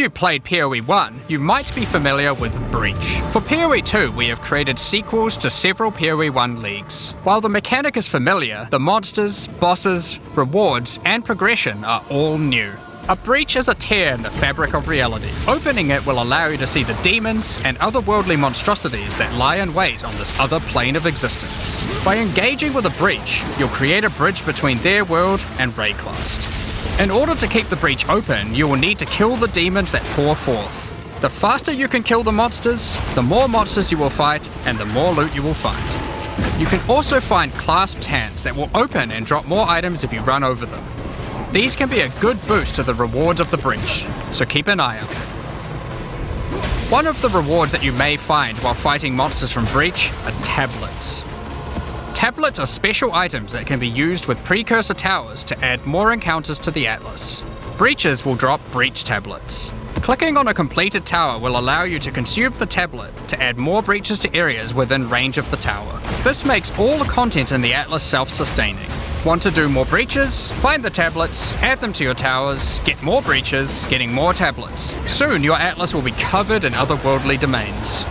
If you played PoE 1, you might be familiar with Breach. For PoE 2, we have created sequels to several PoE 1 leagues. While the mechanic is familiar, the monsters, bosses, rewards, and progression are all new. A breach is a tear in the fabric of reality. Opening it will allow you to see the demons and otherworldly monstrosities that lie in wait on this other plane of existence. By engaging with a breach, you'll create a bridge between their world and Wraeclast. In order to keep the breach open, you will need to kill the demons that pour forth. The faster you can kill the monsters, the more monsters you will fight, and the more loot you will find. You can also find clasped hands that will open and drop more items if you run over them. These can be a good boost to the rewards of the breach, so keep an eye out. One of the rewards that you may find while fighting monsters from Breach are tablets. Tablets are special items that can be used with precursor towers to add more encounters to the Atlas. Breaches will drop breach tablets. Clicking on a completed tower will allow you to consume the tablet to add more breaches to areas within range of the tower. This makes all the content in the Atlas self-sustaining. Want to do more breaches? Find the tablets, add them to your towers, get more breaches, getting more tablets. Soon your Atlas will be covered in otherworldly domains.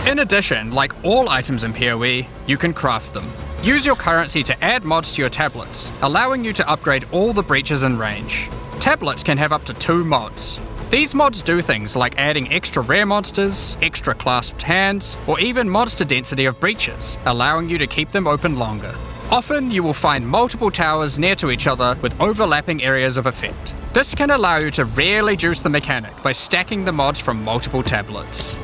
In addition, like all items in PoE, you can craft them. Use your currency to add mods to your tablets, allowing you to upgrade all the breaches in range. Tablets can have up to 2 mods. These mods do things like adding extra rare monsters, extra clasped hands, or even monster density of breaches, allowing you to keep them open longer. Often you will find multiple towers near to each other with overlapping areas of effect. This can allow you to really juice the mechanic by stacking the mods from multiple tablets.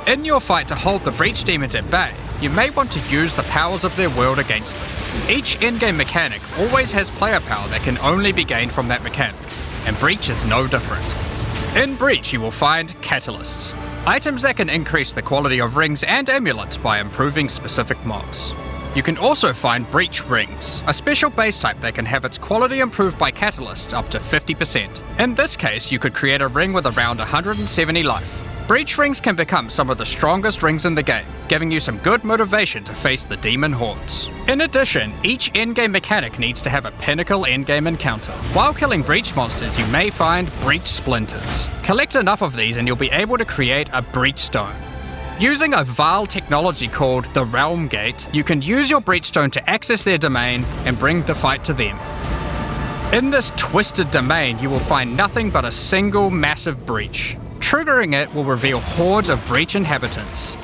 In your fight to hold the breach demons at bay, you may want to use the powers of their world against them. Each endgame mechanic always has player power that can only be gained from that mechanic, and Breach is no different. In Breach you will find catalysts, items that can increase the quality of rings and amulets by improving specific mods. You can also find Breach Rings, a special base type that can have its quality improved by catalysts up to 50%. In this case, you could create a ring with around 170 life. Breach Rings can become some of the strongest rings in the game, giving you some good motivation to face the demon hordes. In addition, each endgame mechanic needs to have a pinnacle endgame encounter. While killing Breach monsters, you may find Breach Splinters. Collect enough of these and you'll be able to create a Breach Stone. Using a Vaal technology called the Realm Gate, you can use your Breach Stone to access their domain and bring the fight to them. In this twisted domain, you will find nothing but a single massive breach. Triggering it will reveal hordes of breach inhabitants.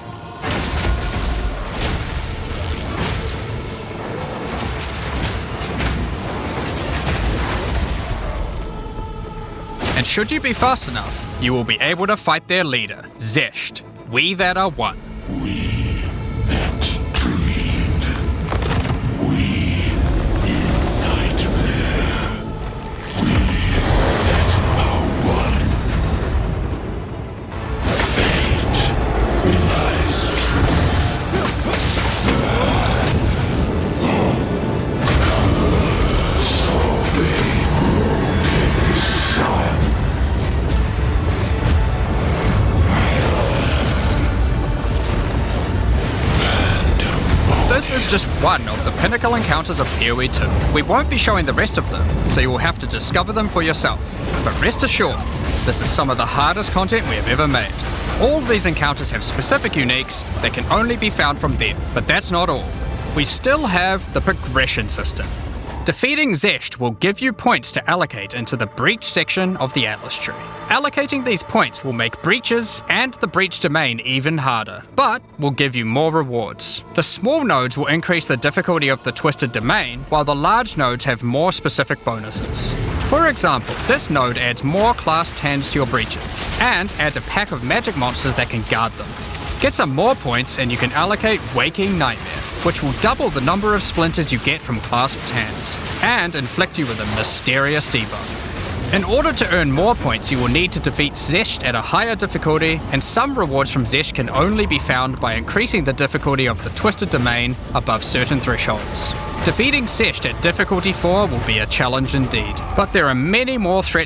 And should you be fast enough, you will be able to fight their leader, Zesht. We that are one. We that dreamed. We in nightmare. We that are one. Fate belies truth. So they broken sun. This is just one of the pinnacle encounters of PoE 2. We won't be showing the rest of them, so you will have to discover them for yourself. But rest assured, this is some of the hardest content we have ever made. All these encounters have specific uniques that can only be found from them, but that's not all. We still have the progression system. Defeating Zesht will give you points to allocate into the Breach section of the Atlas tree. Allocating these points will make breaches and the Breach domain even harder, but will give you more rewards. The small nodes will increase the difficulty of the Twisted Domain, while the large nodes have more specific bonuses. For example, this node adds more clasped hands to your breaches, and adds a pack of magic monsters that can guard them. Get some more points and you can allocate Waking Nightmare, which will double the number of splinters you get from clasped hands, and inflict you with a mysterious debuff. In order to earn more points, you will need to defeat Zesht at a higher difficulty, and some rewards from Zesht can only be found by increasing the difficulty of the Twisted Domain above certain thresholds. Defeating Zesht at difficulty 4 will be a challenge indeed, but there are many more threats